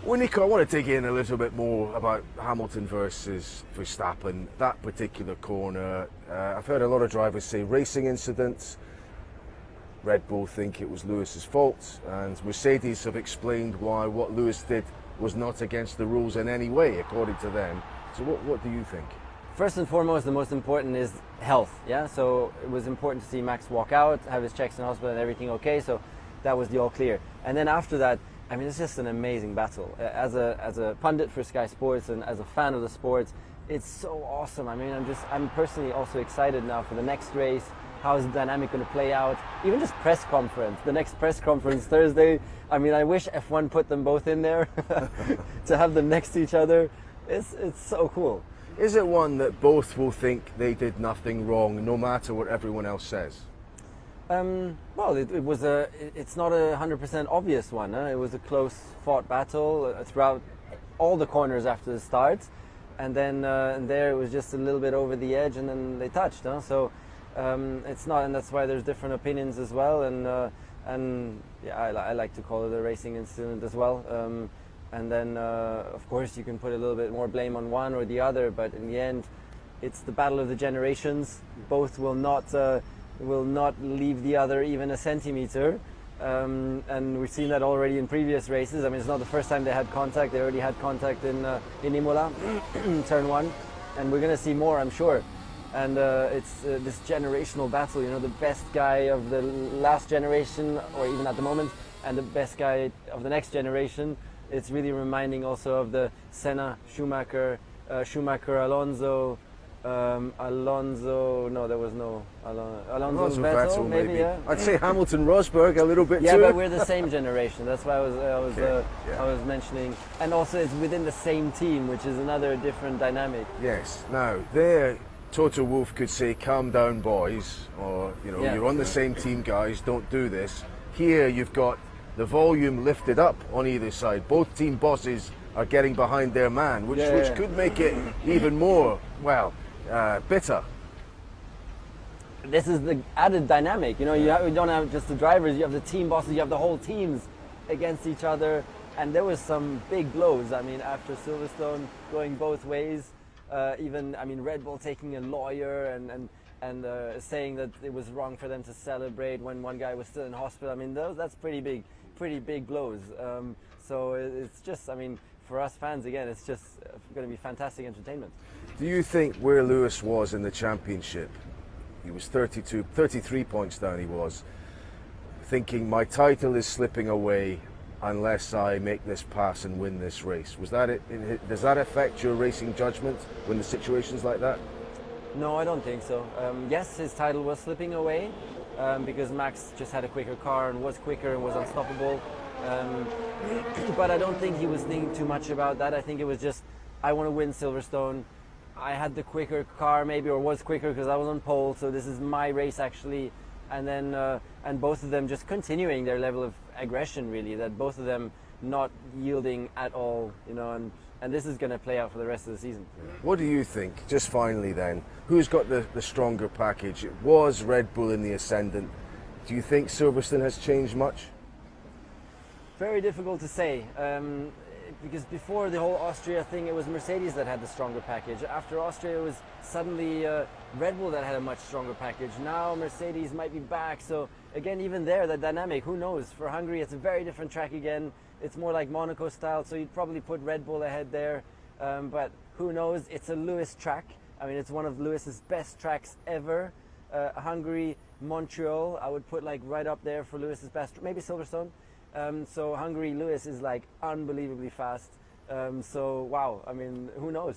Well, Nico, I want to dig in a little bit more about Hamilton versus Verstappen, that particular corner. I've heard a lot of drivers say racing incidents. Red Bull think it was Lewis's fault, and Mercedes have explained why what Lewis did was not against the rules in any way, according to them. So what do you think? First and foremost, the most important is health. Yeah, so it was important to see Max walk out, have his checks in hospital, and everything okay. So that was the all clear. And then after that, I mean, it's just an amazing battle. As a pundit for Sky Sports and as a fan of the sport, it's so awesome. I mean, I'm personally also excited now for the next race. How is the dynamic going to play out? Even just press conference, the next press conference Thursday. I mean, I wish F1 put them both in there to have them next to each other. It's so cool. Is it one that both will think they did nothing wrong, no matter what everyone else says? Well, it's not a 100% obvious one. It was a close fought battle throughout all the corners after the start, and then there it was just a little bit over the edge, and then they touched. So it's not, and that's why there's different opinions as well. And yeah, I like to call it a racing incident as well. And then of course you can put a little bit more blame on one or the other, but in the end, it's the battle of the generations. Both will not leave the other even a centimeter, and we've seen that already in previous races. I mean, it's not the first time they had contact. They already had contact in Imola, turn one, and we're going to see more, I'm sure. And it's this generational battle, you know, the best guy of the last generation, or even at the moment, and the best guy of the next generation. It's really reminding also of the Senna, Schumacher, Alonso. No, there was no Alonso Vettel, maybe. Yeah. I'd say Hamilton, Rosberg a little bit yeah, too. Yeah, but we're the same generation. That's why I was mentioning, and also it's within the same team, which is another different dynamic. Yes. Now there, Toto Wolff could say, "Calm down, boys," or you're on the same team, guys. Don't do this. Here you've got the volume lifted up on either side. Both team bosses are getting behind their man, which could make it even more bitter. This is the added dynamic. You don't have just the drivers, you have the team bosses, you have the whole teams against each other. And there was some big blows. I mean, after Silverstone going both ways, Red Bull taking a lawyer and saying that it was wrong for them to celebrate when one guy was still in hospital. I mean, that's pretty big blows. So it's just, for us fans, again, it's just going to be fantastic entertainment. Do you think where Lewis was in the championship, he was 33 points down, he was, thinking my title is slipping away unless I make this pass and win this race? Was that it? Does that affect your racing judgment when the situation's like that? No, I don't think so. Yes, his title was slipping away because Max just had a quicker car and was quicker and was unstoppable. But I don't think he was thinking too much about that. I think it was just, I want to win Silverstone. I had the quicker car maybe, or was quicker because I was on pole, so this is my race actually. And then and both of them just continuing their level of aggression, really, that both of them not yielding at all, and this is going to play out for the rest of the season. What do you think, just finally then, who's got the stronger package? It was Red Bull in the ascendant. Do you think Silverstone has changed much? Very difficult to say, because before the whole Austria thing, it was Mercedes that had the stronger package. After Austria, it was suddenly Red Bull that had a much stronger package. Now Mercedes might be back, so again, even there, the dynamic, who knows? For Hungary, it's a very different track again. It's more like Monaco style, so you'd probably put Red Bull ahead there, but who knows? It's a Lewis track. It's one of Lewis's best tracks ever. Hungary, Montreal, I would put right up there for Lewis's best, maybe Silverstone. So Hungary, Lewis is unbelievably fast. So wow, who knows?